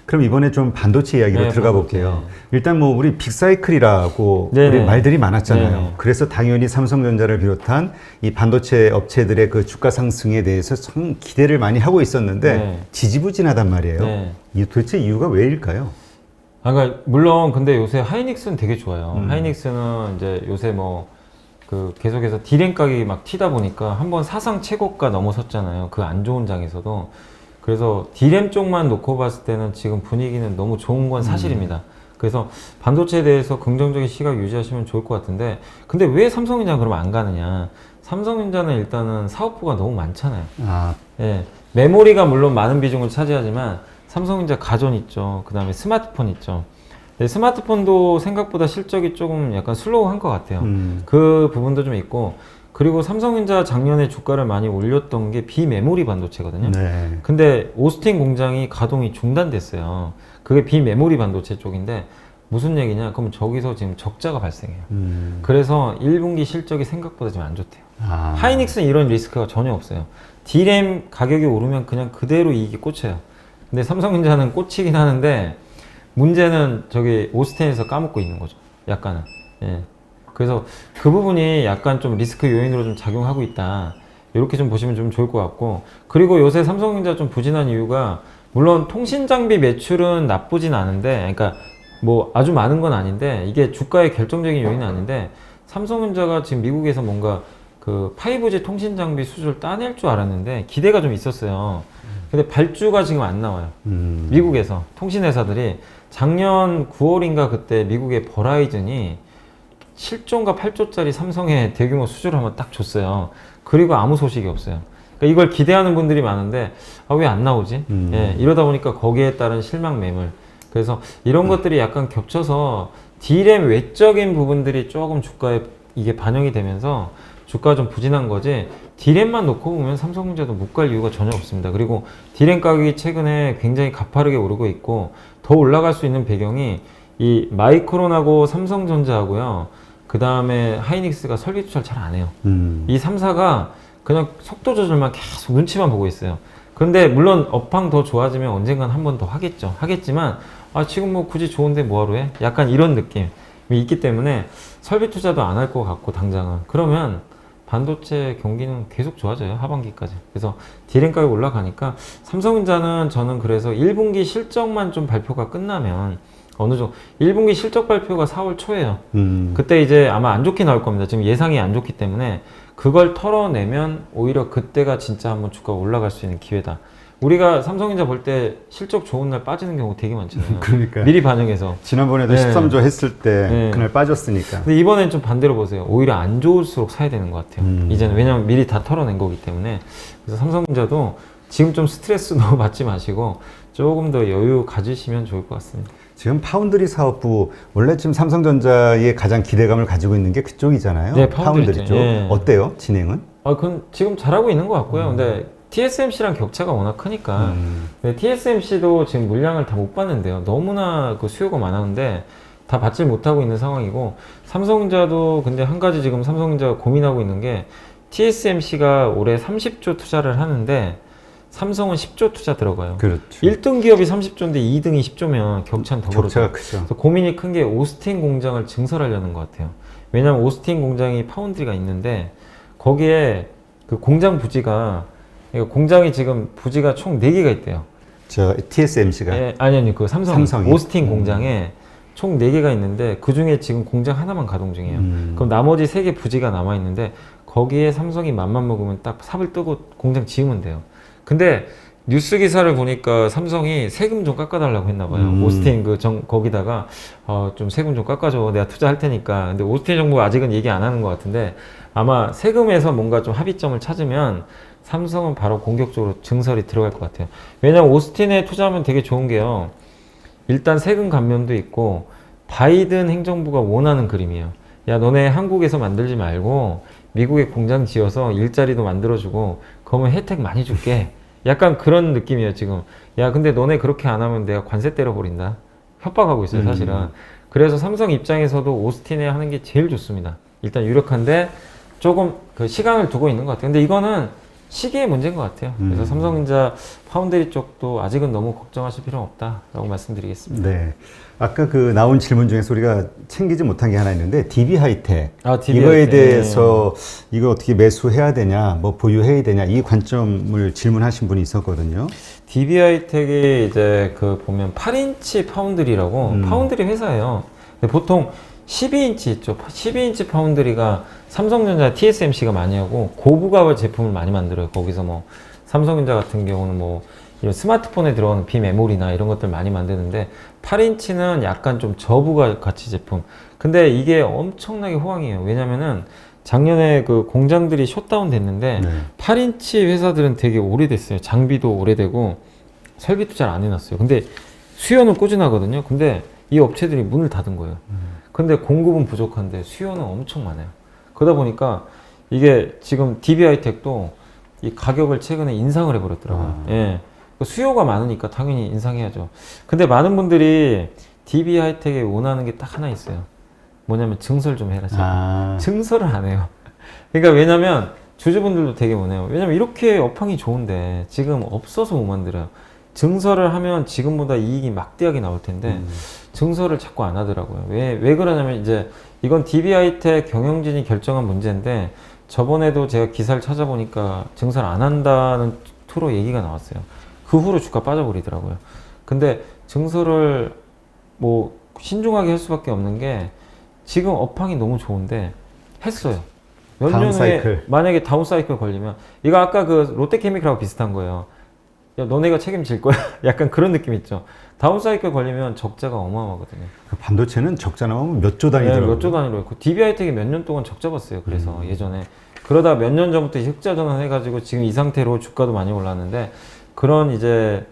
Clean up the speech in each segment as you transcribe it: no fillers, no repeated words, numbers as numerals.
그럼 이번에 좀 반도체 이야기로 네, 들어가 반도체. 볼게요. 일단 뭐 우리 빅사이클이라고 네. 우리 말들이 많았잖아요. 네. 그래서 당연히 삼성전자를 비롯한 이 반도체 업체들의 그 주가 상승에 대해서 참 기대를 많이 하고 있었는데 네. 지지부진하단 말이에요. 네. 이 도대체 이유가 왜일까요? 그러니까 물론 근데 요새 하이닉스는 되게 좋아요. 하이닉스는 이제 요새 뭐 그 계속해서 디램 가격이 막 튀다 보니까 한번 사상 최고가 넘어섰잖아요. 그 안 좋은 장에서도. 그래서 디램 쪽만 놓고 봤을 때는 지금 분위기는 너무 좋은 건 사실입니다. 그래서 반도체에 대해서 긍정적인 시각 유지하시면 좋을 것 같은데, 근데 왜 삼성전자 그러면 안 가느냐? 삼성전자는 일단은 사업부가 너무 많잖아요. 아, 예, 메모리가 물론 많은 비중을 차지하지만 삼성전자 가전 있죠. 그 다음에 스마트폰 있죠. 근데 스마트폰도 생각보다 실적이 조금 약간 슬로우한 것 같아요. 그 부분도 좀 있고, 그리고 삼성전자 작년에 주가를 많이 올렸던 게 비메모리 반도체거든요. 네. 근데 오스틴 공장이 가동이 중단됐어요. 그게 비메모리 반도체 쪽인데 무슨 얘기냐? 그럼 저기서 지금 적자가 발생해요. 그래서 1분기 실적이 생각보다 좀 안 좋대요. 아. 하이닉스는 이런 리스크가 전혀 없어요. D램 가격이 오르면 그냥 그대로 이익이 꽂혀요. 근데 삼성전자는 꽂히긴 하는데 문제는 저기 오스틴에서 까먹고 있는 거죠. 약간은. 예. 그래서 그 부분이 약간 좀 리스크 요인으로 좀 작용하고 있다. 이렇게 좀 보시면 좀 좋을 것 같고, 그리고 요새 삼성전자 좀 부진한 이유가 물론 통신 장비 매출은 나쁘진 않은데, 그러니까 뭐 아주 많은 건 아닌데 이게 주가의 결정적인 요인은 아닌데, 삼성전자가 지금 미국에서 뭔가 그 5G 통신 장비 수주를 따낼 줄 알았는데 기대가 좀 있었어요. 근데 발주가 지금 안 나와요. 미국에서 통신회사들이 작년 9월인가 그때 미국의 버라이즌이 7조인가 8조짜리 삼성에 대규모 수주를 한번 딱 줬어요. 그리고 아무 소식이 없어요. 그러니까 이걸 기대하는 분들이 많은데 왜 안 나오지? 예, 이러다 보니까 거기에 따른 실망 매물. 그래서 이런 것들이 약간 겹쳐서 D램 외적인 부분들이 조금 주가에 이게 반영이 되면서 주가가 좀 부진한 거지, D램만 놓고 보면 삼성전자도 못 갈 이유가 전혀 없습니다. 그리고 D램 가격이 최근에 굉장히 가파르게 오르고 있고 더 올라갈 수 있는 배경이 이 마이크론하고 삼성전자하고요, 그 다음에 하이닉스가 설비 투자를 잘 안 해요. 이 3사가 그냥 속도 조절만 계속 눈치만 보고 있어요. 그런데 물론 업황 더 좋아지면 언젠간 한 번 더 하겠죠. 하겠지만 지금 뭐 굳이 좋은데 뭐하러 해? 약간 이런 느낌이 있기 때문에 설비 투자도 안 할 것 같고 당장은. 그러면 반도체 경기는 계속 좋아져요. 하반기까지. 그래서 D램 가격 올라가니까 삼성전자는 저는 그래서 1분기 실적만 좀 발표가 끝나면 어느 정도 1분기 실적 발표가 4월 초예요. 그때 이제 아마 안 좋게 나올 겁니다. 지금 예상이 안 좋기 때문에 그걸 털어내면 오히려 그때가 진짜 한번 주가가 올라갈 수 있는 기회다. 우리가 삼성전자 볼 때 실적 좋은 날 빠지는 경우 되게 많잖아요. 그러니까 미리 반영해서. 지난번에도 네. 13조 했을 때 네. 그날 빠졌으니까. 근데 이번엔 좀 반대로 보세요. 오히려 안 좋을수록 사야 되는 것 같아요. 이제는 왜냐면 미리 다 털어낸 거기 때문에. 그래서 삼성전자도 지금 좀 스트레스 너무 받지 마시고 조금 더 여유 가지시면 좋을 것 같습니다. 지금 파운드리 사업부, 원래 지금 삼성전자의 가장 기대감을 가지고 있는 게 그쪽이잖아요. 네, 파운드리 쪽. 예. 어때요? 진행은? 그건 지금 잘하고 있는 것 같고요. 근데 TSMC랑 격차가 워낙 크니까. 근데 TSMC도 지금 물량을 다 못 받는데요. 너무나 그 수요가 많았는데 다 받질 못하고 있는 상황이고, 삼성전자도 근데 한 가지 지금 삼성전자가 고민하고 있는 게, TSMC가 올해 30조 투자를 하는데 삼성은 10조 투자 들어가요. 그렇죠. 1등 기업이 30조인데 2등이 10조면 격차는 더 벌어져요. 격차가 크죠. 그래서 고민이 큰 게 오스틴 공장을 증설하려는 것 같아요. 왜냐하면 오스틴 공장이 파운드리가 있는데 거기에 그 공장 부지가, 그러니까 공장이 지금 부지가 총 4개가 있대요. 저 TSMC가 아니 그 삼성이? 오스틴 공장에 총 4개가 있는데 그 중에 지금 공장 하나만 가동 중이에요. 그럼 나머지 3개 부지가 남아 있는데 거기에 삼성이 맘만 먹으면 딱 삽을 뜨고 공장 지으면 돼요. 근데 뉴스 기사를 보니까 삼성이 세금 좀 깎아달라고 했나 봐요. 오스틴 거기다가 좀 세금 좀 깎아줘. 내가 투자할 테니까. 근데 오스틴 정부가 아직은 얘기 안 하는 것 같은데 아마 세금에서 뭔가 좀 합의점을 찾으면 삼성은 바로 공격적으로 증설이 들어갈 것 같아요. 왜냐면 오스틴에 투자하면 되게 좋은 게요. 일단 세금 감면도 있고 바이든 행정부가 원하는 그림이에요. 야, 너네 한국에서 만들지 말고 미국에 공장 지어서 일자리도 만들어주고 그러면 혜택 많이 줄게. 약간 그런 느낌이에요 지금. 야, 근데 너네 그렇게 안 하면 내가 관세 때려버린다. 협박하고 있어요 사실은. 그래서 삼성 입장에서도 오스틴에 하는 게 제일 좋습니다. 일단 유력한데 조금 그 시간을 두고 있는 것 같아요. 근데 이거는 시기의 문제인 것 같아요. 그래서 삼성전자 파운드리 쪽도 아직은 너무 걱정하실 필요는 없다라고 말씀드리겠습니다. 네. 아까 그 나온 질문 중에서 우리가 챙기지 못한 게 하나 있는데 DB 하이텍 DB 이거에 하이텍. 대해서 이거 어떻게 매수해야 되냐, 뭐 보유해야 되냐 이 관점을 질문하신 분이 있었거든요. DB하이텍이 이제 그 보면 8인치 파운드리라고 파운드리 회사예요. 근데 보통 12인치 있죠. 12인치 파운드리가 삼성전자 TSMC가 많이 하고 고부가 제품을 많이 만들어요. 거기서 뭐 삼성전자 같은 경우는 뭐 이런 스마트폰에 들어가는 비메모리나 이런 것들 많이 만드는데 8인치는 약간 좀 저부가 가치 제품. 근데 이게 엄청나게 호황이에요. 왜냐면은 작년에 그 공장들이 셧다운 됐는데 네. 8인치 회사들은 되게 오래됐어요. 장비도 오래되고 설비도 잘 안 해놨어요. 근데 수요는 꾸준하거든요. 근데 이 업체들이 문을 닫은 거예요. 근데 공급은 부족한데 수요는 엄청 많아요. 그러다 보니까 이게 지금 DB하이텍도 이 가격을 최근에 인상을 해버렸더라고요. 예. 수요가 많으니까 당연히 인상해야죠. 근데 많은 분들이 DB하이텍에 원하는 게 딱 하나 있어요. 뭐냐면 증설 좀 해라. 증설을 안 해요. 그러니까 왜냐면 주주분들도 되게 원해요. 왜냐면 이렇게 업황이 좋은데 지금 없어서 못 만들어요. 증설을 하면 지금보다 이익이 막대하게 나올 텐데 증설을 자꾸 안 하더라고요. 왜 그러냐면 이제 이건 DB하이텍 경영진이 결정한 문제인데 저번에도 제가 기사를 찾아보니까 증설 안 한다는 투로 얘기가 나왔어요. 그 후로 주가 빠져버리더라고요. 근데 증설을 뭐 신중하게 할 수밖에 없는 게 지금 업황이 너무 좋은데 했어요. 몇 년 후에 만약에 다운 사이클 걸리면 이거 아까 그 롯데케미칼하고 비슷한 거예요. 야, 너네가 책임질 거야. 약간 그런 느낌 있죠. 다운 사이클 걸리면 적자가 어마어마하거든요. 그 반도체는 적자 나오면 몇 조 단위더라고요. 네, 몇 조 단위로 했고 DB하이텍이 몇 년 동안 적자 봤어요. 그래서 예전에 그러다 몇 년 전부터 흑자 전환해가지고 지금 이 상태로 주가도 많이 올랐는데 그런 이제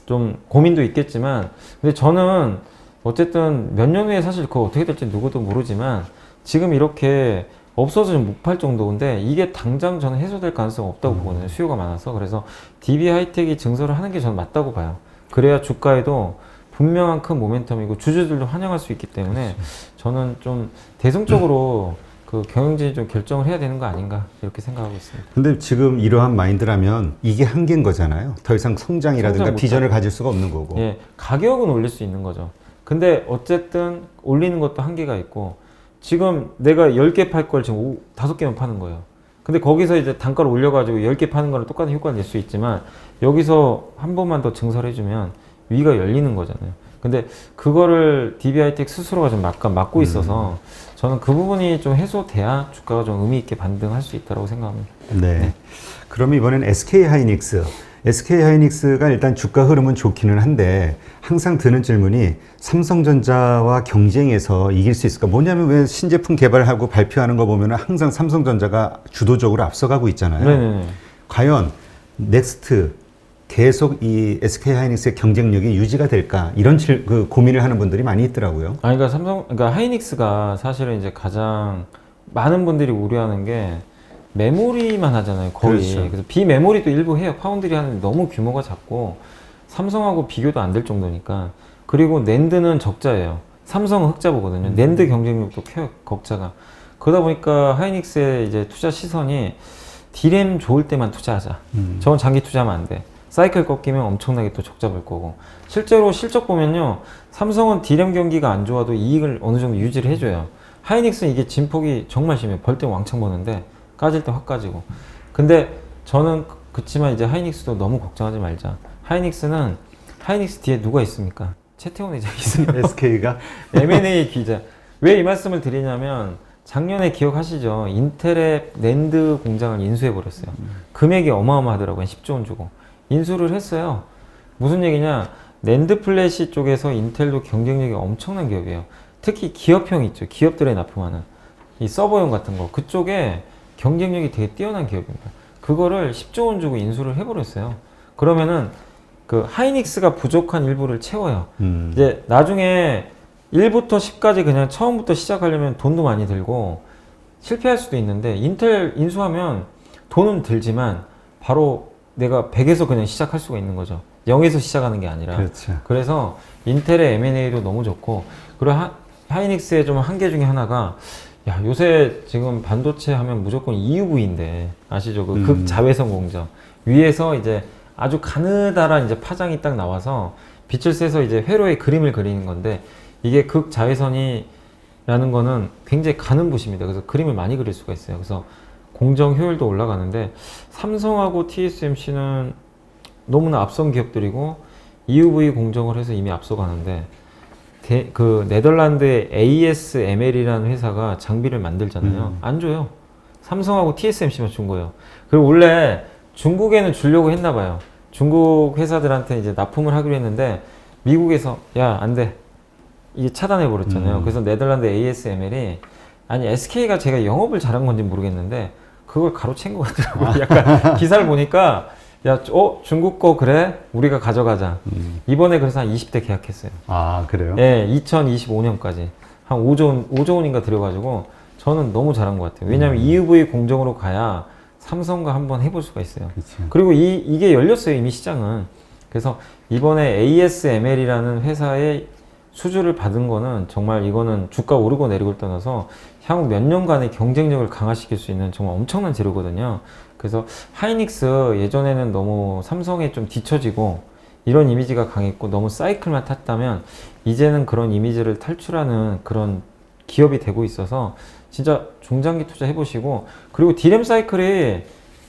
좀 고민도 있겠지만 근데 저는 어쨌든 몇 년 후에 사실 그거 어떻게 될지 누구도 모르지만 지금 이렇게 없어서 못 팔 정도인데 이게 당장 저는 해소될 가능성이 없다고 보거든요. 수요가 많아서. 그래서 DB하이텍이 증설을 하는 게 저는 맞다고 봐요. 그래야 주가에도 분명한 큰 모멘텀이고 주주들도 환영할 수 있기 때문에 저는 좀 대승적으로 그 경영진이 좀 결정을 해야 되는 거 아닌가 이렇게 생각하고 있습니다. 근데 지금 이러한 마인드라면 이게 한계인 거잖아요. 더 이상 성장이라든가 성장 비전을 가질 수가 없는 거고. 예, 가격은 올릴 수 있는 거죠. 근데 어쨌든 올리는 것도 한계가 있고 지금 내가 10개 팔 걸 지금 5개만 파는 거예요. 근데 거기서 이제 단가를 올려가지고 10개 파는 거랑 똑같은 효과를 낼 수 있지만 여기서 한 번만 더 증설해주면 위가 열리는 거잖아요. 근데 그거를 DB하이텍 스스로가 좀 약간 막고 있어서 저는 그 부분이 좀 해소돼야 주가가 좀 의미 있게 반등할 수 있다고 생각합니다. 네. 그러면 이번엔 SK하이닉스. SK하이닉스가 일단 주가 흐름은 좋기는 한데 항상 드는 질문이 삼성전자와 경쟁해서 이길 수 있을까? 뭐냐면 왜 신제품 개발하고 발표하는 거 보면 항상 삼성전자가 주도적으로 앞서가고 있잖아요. 네네네. 과연 넥스트 계속 이 SK하이닉스의 경쟁력이 유지가 될까? 이런 그 고민을 하는 분들이 많이 있더라고요. 그러니까 그러니까 하이닉스가 사실은 이제 가장 많은 분들이 우려하는 게 메모리만 하잖아요, 거의. 그렇죠. 그래서 비메모리도 일부 해요. 파운드리 하는데 너무 규모가 작고 삼성하고 비교도 안 될 정도니까. 그리고 낸드는 적자예요. 삼성은 흑자 보거든요. 낸드 경쟁력도 켜요, 적자가. 그러다 보니까 하이닉스의 이제 투자 시선이 D램 좋을 때만 투자하자. 저건 장기 투자하면 안 돼. 사이클 꺾이면 엄청나게 또 적자 볼 거고. 실제로 실적 보면요, 삼성은 D램 경기가 안 좋아도 이익을 어느 정도 유지를 해줘요. 하이닉스는 이게 진폭이 정말 심해요. 벌 때 왕창 버는데 까질 때 확 까지고. 근데 저는 그치만 이제 하이닉스도 너무 걱정하지 말자. 하이닉스 뒤에 누가 있습니까? 최태원 회장 있어요. SK가 M&A 기자. 왜 이 말씀을 드리냐면 작년에 기억하시죠? 인텔의 낸드 공장을 인수해 버렸어요. 금액이 어마어마하더라고요. 10조 원 주고 인수를 했어요. 무슨 얘기냐? 낸드 플래시 쪽에서 인텔도 경쟁력이 엄청난 기업이에요. 특히 기업형 있죠. 기업들에 납품하는 이 서버용 같은 거, 그쪽에 경쟁력이 되게 뛰어난 기업입니다. 그거를 10조 원 주고 인수를 해버렸어요. 그러면은 그 하이닉스가 부족한 일부를 채워요. 이제 나중에 1부터 10까지 그냥 처음부터 시작하려면 돈도 많이 들고 실패할 수도 있는데 인텔 인수하면 돈은 들지만 바로 내가 100에서 그냥 시작할 수가 있는 거죠. 0에서 시작하는 게 아니라. 그렇죠. 그래서 인텔의 M&A도 너무 좋고, 그리고 하이닉스의 좀 한계 중에 하나가 야, 요새 지금 반도체 하면 무조건 EUV인데 아시죠? 그 극자외선 공정 위에서 이제 아주 가느다란 이제 파장이 딱 나와서 빛을 쐬서 이제 회로에 그림을 그리는 건데, 이게 극자외선이라는 거는 굉장히 가는 붓입니다. 그래서 그림을 많이 그릴 수가 있어요. 그래서 공정 효율도 올라가는데, 삼성하고 TSMC는 너무나 앞선 기업들이고 EUV 공정을 해서 이미 앞서가는데, 그 네덜란드의 ASML이라는 회사가 장비를 만들잖아요. 안 줘요. 삼성하고 TSMC만 준 거예요. 그리고 원래 중국에는 주려고 했나 봐요. 중국 회사들한테 이제 납품을 하기로 했는데 미국에서 야, 안 돼. 이게 차단해 버렸잖아요. 그래서 네덜란드 ASML이, 아니 SK가 제가 영업을 잘한 건지 모르겠는데 그걸 가로챈 것 같더라고요. 약간 기사를 보니까 야, 중국 거 그래? 우리가 가져가자. 이번에 그래서 한 20대 계약했어요. 아, 그래요? 예, 2025년까지. 한 5조 원인가 들여가지고 저는 너무 잘한 것 같아요. 왜냐면 EUV 공정으로 가야 삼성과 한번 해볼 수가 있어요. 그치. 그리고 이게 열렸어요, 이미 시장은. 그래서 이번에 ASML이라는 회사의 수주를 받은 거는 정말 이거는 주가 오르고 내리고를 떠나서 향후 몇 년간의 경쟁력을 강화시킬 수 있는 정말 엄청난 재료거든요. 그래서 하이닉스 예전에는 너무 삼성에 좀 뒤처지고 이런 이미지가 강했고 너무 사이클만 탔다면, 이제는 그런 이미지를 탈출하는 그런 기업이 되고 있어서 진짜 중장기 투자 해보시고, 그리고 D램 사이클이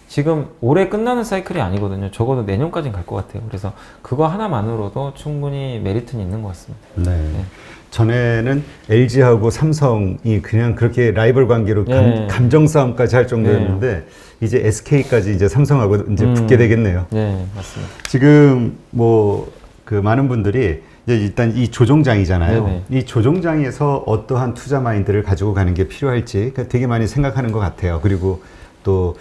지금 올해 끝나는 사이클이 아니거든요. 적어도 내년까지는 갈 것 같아요. 그래서 그거 하나만으로도 충분히 메리트는 있는 것 같습니다. 네. 전에는 LG하고 삼성이 그냥 그렇게 라이벌 관계로 감정 싸움까지 할 정도였는데 이제 SK까지 이제 삼성하고 이제 붙게 되겠네요. 네, 맞습니다. 지금 뭐 그 많은 분들이 이제 일단 이 조종장이잖아요. 네네. 이 조종장에서 어떠한 투자 마인드를 가지고 가는 게 필요할지 되게 많이 생각하는 것 같아요. 그리고 또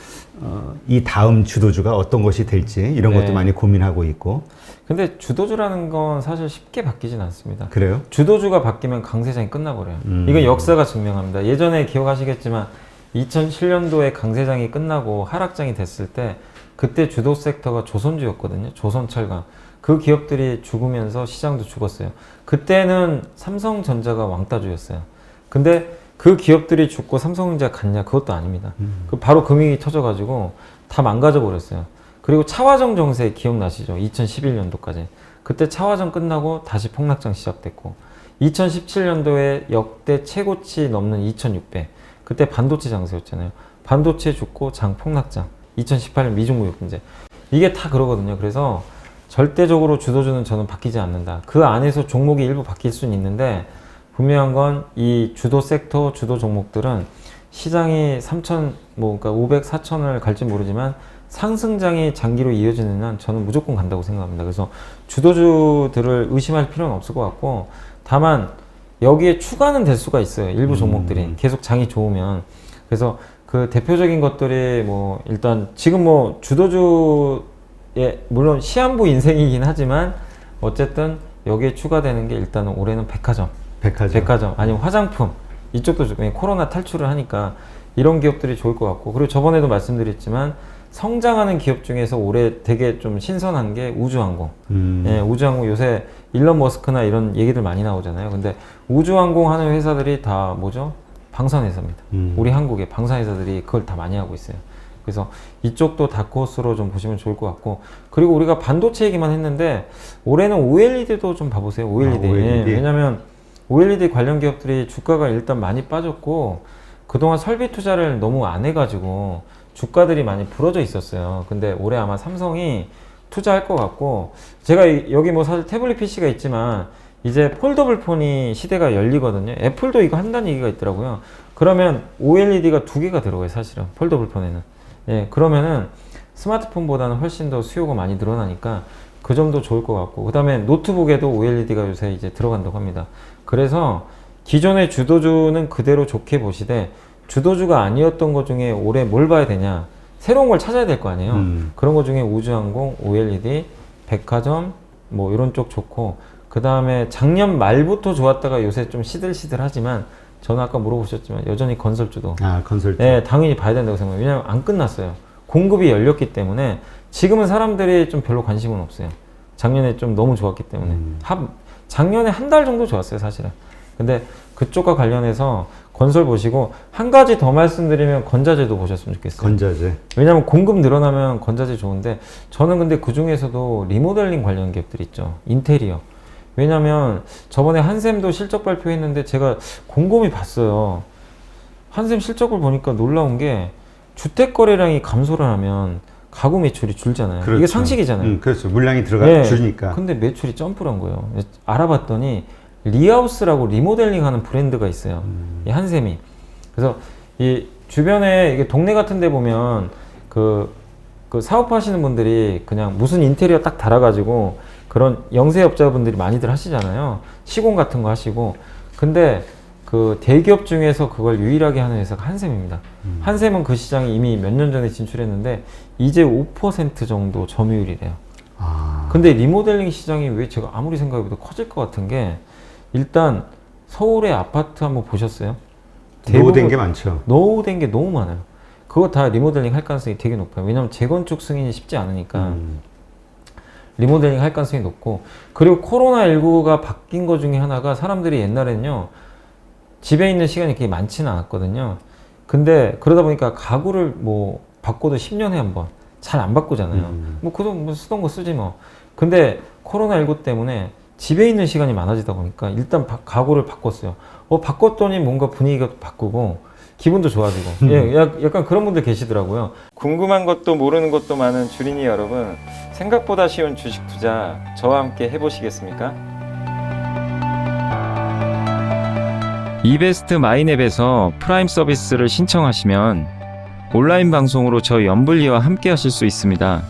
이 다음 주도주가 어떤 것이 될지 이런 것도 많이 고민하고 있고. 근데 주도주라는 건 사실 쉽게 바뀌진 않습니다. 그래요? 주도주가 바뀌면 강세장이 끝나버려요. 이건 역사가 증명합니다. 예전에 기억하시겠지만 2007년도에 강세장이 끝나고 하락장이 됐을 때 그때 주도 섹터가 조선주였거든요. 조선철강. 그 기업들이 죽으면서 시장도 죽었어요. 그때는 삼성전자가 왕따주였어요. 근데 그 기업들이 죽고 삼성전자가 갔냐? 그것도 아닙니다. 그 바로 금융이 터져가지고 다 망가져 버렸어요. 그리고 차화정 정세 기억나시죠? 2011년도까지. 그때 차화정 끝나고 다시 폭락장 시작됐고, 2017년도에 역대 최고치 넘는 2600. 그때 반도체 장세였잖아요. 반도체 죽고 장 폭락장. 2018년 미중무역 문제. 이게 다 그러거든요. 그래서 절대적으로 주도주는 저는 바뀌지 않는다. 그 안에서 종목이 일부 바뀔 수는 있는데, 분명한 건 이 주도 섹터, 주도 종목들은 시장이 3천, 그러니까 500, 4천을 갈지 모르지만 상승장이 장기로 이어지는 한 저는 무조건 간다고 생각합니다. 그래서 주도주들을 의심할 필요는 없을 것 같고, 다만 여기에 추가는 될 수가 있어요. 일부 종목들이 계속 장이 좋으면. 그래서 그 대표적인 것들이 뭐 일단 지금 뭐 주도주의 물론 시한부 인생이긴 하지만 어쨌든 여기에 추가되는 게 일단은 올해는 백화점 아니면 화장품, 이쪽도 좀 코로나 탈출을 하니까 이런 기업들이 좋을 것 같고, 그리고 저번에도 말씀드렸지만 성장하는 기업 중에서 올해 되게 좀 신선한 게 우주항공. 예, 우주항공 요새 일론 머스크나 이런 얘기들 많이 나오잖아요. 근데 우주항공 하는 회사들이 다 뭐죠? 방산회사입니다. 우리 한국의 방산회사들이 그걸 다 많이 하고 있어요. 그래서 이쪽도 다크호스로 좀 보시면 좋을 것 같고, 그리고 우리가 반도체 얘기만 했는데 올해는 OLED도 좀 봐보세요. OLED. OLED. 왜냐면 OLED 관련 기업들이 주가가 일단 많이 빠졌고 그동안 설비 투자를 너무 안 해가지고 주가들이 많이 부러져 있었어요. 근데 올해 아마 삼성이 투자할 것 같고, 제가 여기 뭐 사실 태블릿 PC가 있지만 이제 폴더블 폰이 시대가 열리거든요. 애플도 이거 한다는 얘기가 있더라고요. 그러면 OLED가 2개가 들어가요, 사실은 폴더블 폰에는. 예, 그러면은 스마트폰보다는 훨씬 더 수요가 많이 늘어나니까 그 점도 좋을 것 같고, 그 다음에 노트북에도 OLED가 요새 이제 들어간다고 합니다. 그래서 기존의 주도주는 그대로 좋게 보시되, 주도주가 아니었던 것 중에 올해 뭘 봐야 되냐, 새로운 걸 찾아야 될 거 아니에요. 그런 것 중에 우주항공, OLED, 백화점 뭐 이런 쪽 좋고, 그 다음에 작년 말부터 좋았다가 요새 좀 시들시들하지만 저는 아까 물어보셨지만 여전히 건설주도. 건설주. 네, 당연히 봐야 된다고 생각해요. 왜냐면 안 끝났어요. 공급이 열렸기 때문에 지금은 사람들이 좀 별로 관심은 없어요. 작년에 좀 너무 좋았기 때문에. 작년에 한 달 정도 좋았어요, 사실은. 근데 그쪽과 관련해서 건설 보시고 한 가지 더 말씀드리면 건자재도 보셨으면 좋겠어요. 건자재. 왜냐하면 공급 늘어나면 건자재 좋은데 저는 근데 그 중에서도 리모델링 관련 기업들 있죠. 인테리어. 왜냐하면 저번에 한샘도 실적 발표했는데 제가 곰곰이 봤어요. 한샘 실적을 보니까 놀라운 게 주택 거래량이 감소를 하면 가구 매출이 줄잖아요. 그렇죠. 이게 상식이잖아요. 그렇죠. 물량이 네. 줄니까. 근데 매출이 점프를 한 거예요. 알아봤더니 리하우스라고 리모델링하는 브랜드가 있어요. 이 한샘이. 그래서 이 주변에 이게 동네 같은 데 보면 그 사업하시는 분들이 그냥 무슨 인테리어 딱 달아가지고 그런 영세업자분들이 많이들 하시잖아요. 시공 같은 거 하시고. 근데 그 대기업 중에서 그걸 유일하게 하는 회사가 한샘입니다. 한샘은 그 시장에 이미 몇 년 전에 진출했는데 이제 5% 정도 점유율이래요. 아. 근데 리모델링 시장이 왜 제가 아무리 생각해도 커질 것 같은 게 일단 서울의 아파트 한번 보셨어요? 노후된 게 많죠. 노후된 게 너무 많아요. 그거 다 리모델링 할 가능성이 되게 높아요. 왜냐면 재건축 승인이 쉽지 않으니까 리모델링 할 가능성이 높고, 그리고 코로나19가 바뀐 것 중에 하나가 사람들이 옛날에는요 집에 있는 시간이 그렇게 많지는 않았거든요. 근데 그러다 보니까 가구를 뭐 바꿔도 10년에 한 번 잘 안 바꾸잖아요. 뭐 그동 뭐 쓰던 거 쓰지 뭐. 근데 코로나19 때문에 집에 있는 시간이 많아지다 보니까 일단 가구를 바꿨어요. 바꿨더니 뭔가 분위기가 바꾸고 기분도 좋아지고. 예, 약간 그런 분들 계시더라고요. 궁금한 것도 모르는 것도 많은 주린이 여러분, 생각보다 쉬운 주식 투자 저와 함께 해보시겠습니까? 이베스트 마이넷에서 프라임 서비스를 신청하시면 온라인 방송으로 저희 연불리와 함께 하실 수 있습니다.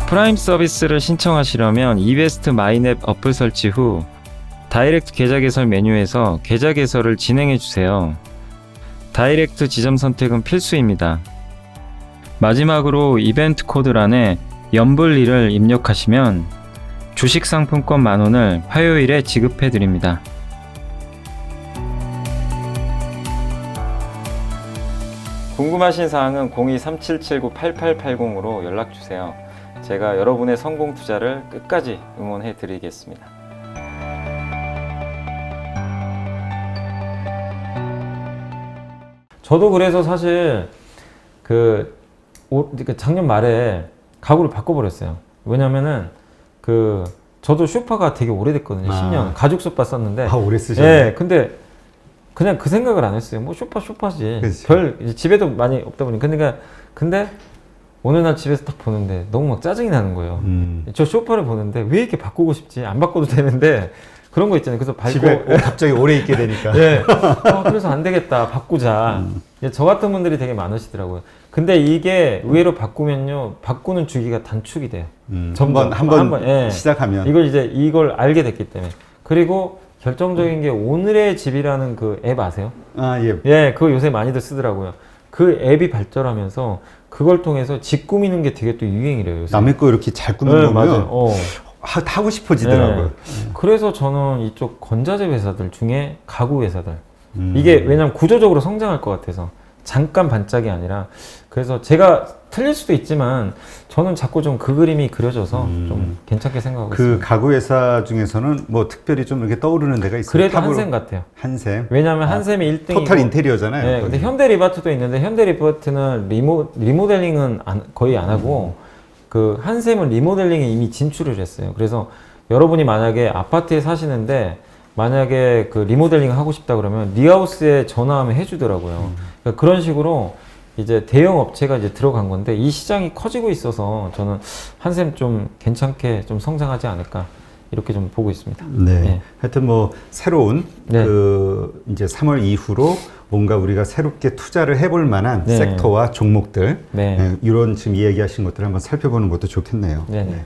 프라임 서비스를 신청하시려면 이베스트 마이넷 어플 설치 후 다이렉트 계좌 개설 메뉴에서 계좌 개설을 진행해 주세요. 다이렉트 지점 선택은 필수입니다. 마지막으로 이벤트 코드란에 연불리를 입력하시면 주식 상품권 10,000원을 화요일에 지급해 드립니다. 궁금하신 사항은 02-3779-8880으로 연락 주세요. 제가 여러분의 성공 투자를 끝까지 응원해 드리겠습니다. 저도 그래서 사실 작년 말에 가구를 바꿔버렸어요. 왜냐면은 저도 쇼파가 되게 오래됐거든요. 10년. 가죽 소파 썼는데. 오래 쓰셨네. 예, 근데 그냥 그 생각을 안 했어요. 뭐 쇼파지. 그치. 이제 집에도 많이 없다 보니까. 근데 어느 날 집에서 딱 보는데 너무 막 짜증이 나는 거예요. 저 쇼파를 보는데 왜 이렇게 바꾸고 싶지? 안 바꿔도 되는데 그런 거 있잖아요. 그래서 집에 갑자기 오래 있게 되니까. 예. 그래서 안 되겠다. 바꾸자. 저 같은 분들이 되게 많으시더라고요. 근데 이게 의외로 바꾸면요, 바꾸는 주기가 단축이 돼요. 한번 예. 시작하면. 이걸 알게 됐기 때문에. 그리고 결정적인 게 오늘의 집이라는 그 앱 아세요? 예. 예, 그거 요새 많이들 쓰더라고요. 그 앱이 발전하면서 그걸 통해서 집 꾸미는 게 되게 또 유행이래요. 요새. 남의 거 이렇게 잘 꾸미는 거 보면 맞아요. 하고 싶어지더라고요. 네. 그래서 저는 이쪽 건자재 회사들 중에 가구 회사들, 이게 왜냐면 구조적으로 성장할 것 같아서 잠깐 반짝이 아니라, 그래서 제가 틀릴 수도 있지만 저는 자꾸 좀 그 그림이 그려져서 좀 괜찮게 생각하고 그 있습니다. 가구 회사 중에서는 뭐 특별히 좀 이렇게 떠오르는 데가 있어요. 그래도 한샘 같아요. 한샘. 왜냐면 한샘이 1등이고 토탈 인테리어잖아요. 네, 근데 현대리바트도 있는데 현대리바트는 리모델링은 거의 안 하고 그 한샘은 리모델링에 이미 진출을 했어요. 그래서 여러분이 만약에 아파트에 사시는데 만약에 그 리모델링 하고 싶다 그러면 리하우스에 전화하면 해주더라고요. 그러니까 그런 식으로 이제 대형 업체가 이제 들어간 건데, 이 시장이 커지고 있어서 저는 한샘 좀 괜찮게 좀 성장하지 않을까 이렇게 좀 보고 있습니다. 네. 네. 하여튼 뭐 새로운 네. 이제 3월 이후로 뭔가 우리가 새롭게 투자를 해볼 만한 네. 섹터와 종목들, 네. 이런 지금 이야기하신 것들을 한번 살펴보는 것도 좋겠네요. 네네. 네.